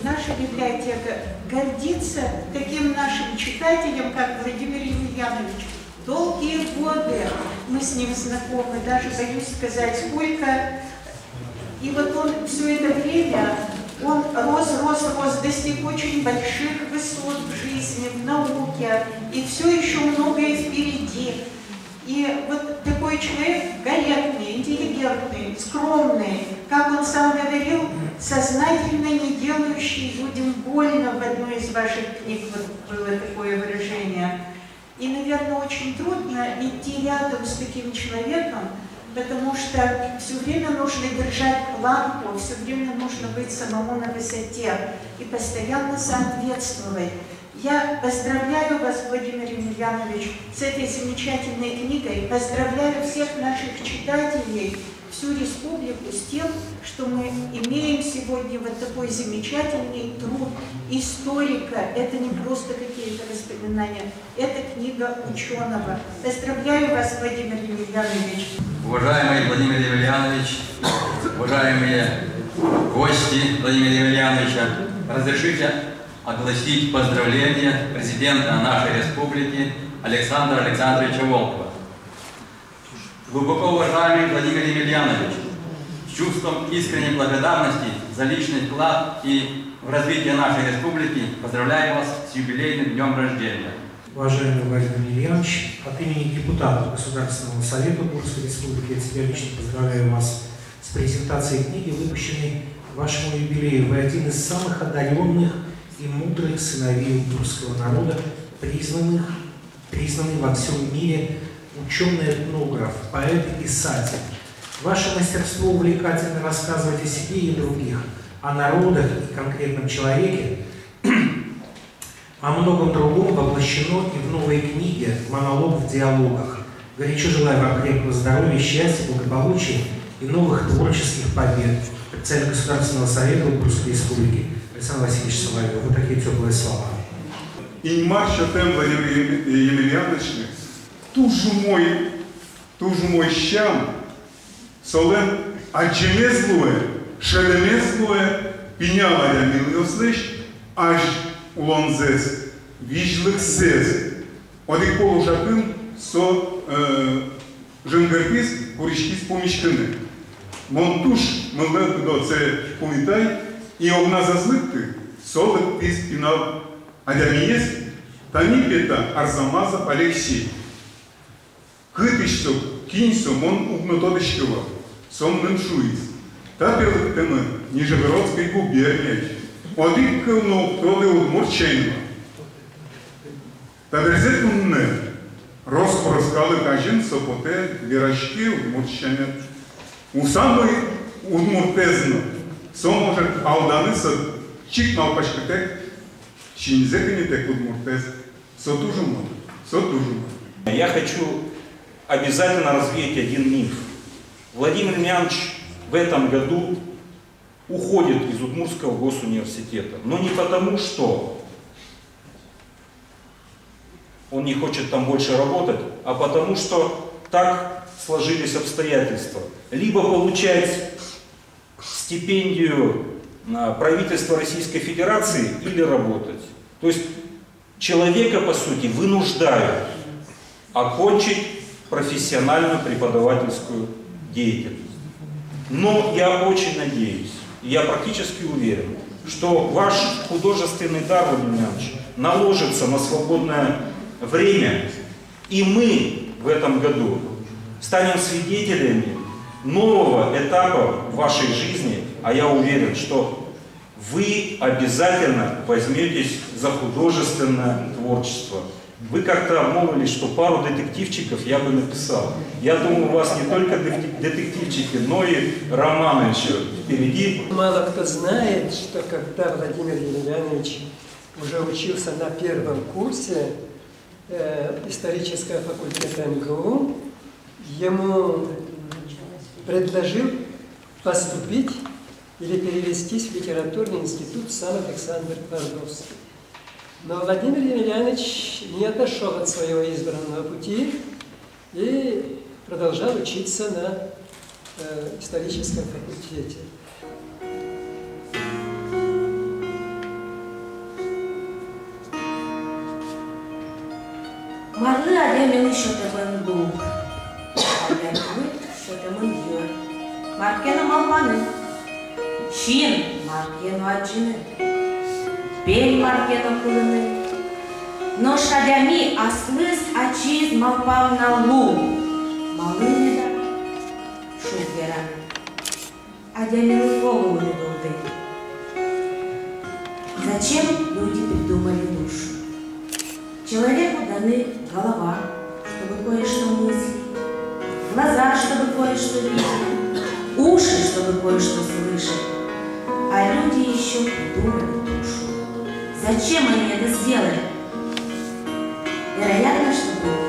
наша библиотека гордится таким нашим читателем, как Владимир Емельянович. Долгие годы мы с ним знакомы, даже боюсь сказать, сколько. И вот он все это время, он рос, достиг очень больших высот в жизни, в науке, и все еще многое впереди. И вот такой человек корректный, интеллигентный, скромный, как он сам говорил, сознательно не делающий людям больно, в одной из ваших книг вот было такое выражение. И, наверное, очень трудно идти рядом с таким человеком, потому что все время нужно держать планку, все время нужно быть самому на высоте и постоянно соответствовать. Я поздравляю вас, Владимир Емельянович, с этой замечательной книгой, поздравляю всех наших читателей, всю республику с тем, что мы имеем сегодня вот такой замечательный труд историка. Это не просто какие-то воспоминания, это книга ученого. Поздравляю вас, Владимир Емельянович. Уважаемый Владимир Емельянович, уважаемые гости Владимира Емельяновича, разрешите огласить поздравления президента нашей республики Александра Александровича Волкова. Глубоко уважаемый Владимир Емельянович, с чувством искренней благодарности за личный вклад и в развитие нашей республики поздравляю вас с юбилейным днем рождения. Уважаемый Владимир Емельянович, от имени депутатов Государственного совета Удмуртской республики я тебя лично поздравляю вас с презентацией книги, выпущенной к вашему юбилею. Вы один из самых одаренных и мудрых сыновей удмуртского народа, признанный во всем мире ученый этнограф, поэт и писатель. Ваше мастерство увлекательно рассказывать о себе и других, о народах и конкретном человеке, о многом другом воплощено и в новой книге «Монолог в диалогах». Горячо желаю вам крепкого здоровья, счастья, благополучия и новых творческих побед. Председатель Государственного совета Удмуртской республики Александр Васильевич Соловьев. Вот такие теплые слова. İnmar şöten Vladimir Емельянович, tuju moj şam, solen acemezluğe, şelemezluğe, pinyala yamiliosleş, aj ulonzes, vijliksiz. Odik poluşakın so jengărpis, kurișkis pomișkâne. Montuș mălăt do ce pumitai, и обна зазлыкты, солод ты спинал, адямиес, танипета арзамаза Алексей. Кытышсо, киньсо, мон угнотодышкова, сомнын шуиц. Таперлык темы Нижегородской губернии, одик кылно тоды удмурчейного. Таверзет унне, раскалы кажин сопоте, верашки удмурчейна. У самой удмуртезно, со может алданыса чик налпашкатек, чинзеканитек удмуртез, со тужума. Я хочу обязательно развеять один миф. Владимир Емельянович в этом году уходит из Удмуртского госуниверситета. Но не потому, что он не хочет там больше работать, а потому, что так сложились обстоятельства. Либо получать стипендию правительства Российской Федерации или работать. То есть человека, по сути, вынуждают окончить профессиональную преподавательскую деятельность. Но я очень надеюсь, и я практически уверен, что ваш художественный дар, Владимир Ильич, наложится на свободное время, и мы в этом году станем свидетелями нового этапа в вашей жизни, а я уверен, что вы обязательно возьметесь за художественное творчество. Вы как-то обмолвились, что пару детективчиков я бы написал. Я думаю, у вас не только детективчики, но и романы еще впереди. Мало кто знает, что когда Владимир Емельянович уже учился на первом курсе исторического факультета МГУ, ему предложил поступить или перевестись в литературный институт сам Александр Твардовский. Но Владимир Емельянович не отошел от своего избранного пути и продолжал учиться на историческом факультете. Marlı ademin şotemen duğ. Ademin şotemen gör. Markena malmanı. Şin markena acını. Bel markena kılını. Но шадями ослыс очиз молпал на луг. Малыми да шуберами. Адямилы голову не голды. Зачем люди придумали душу? Человеку даны голова, чтобы кое-что мыслить, глаза, чтобы кое-что видеть, уши, чтобы кое-что слышать. А люди еще придумали душу. Зачем они это сделали? Вероятно, чтобы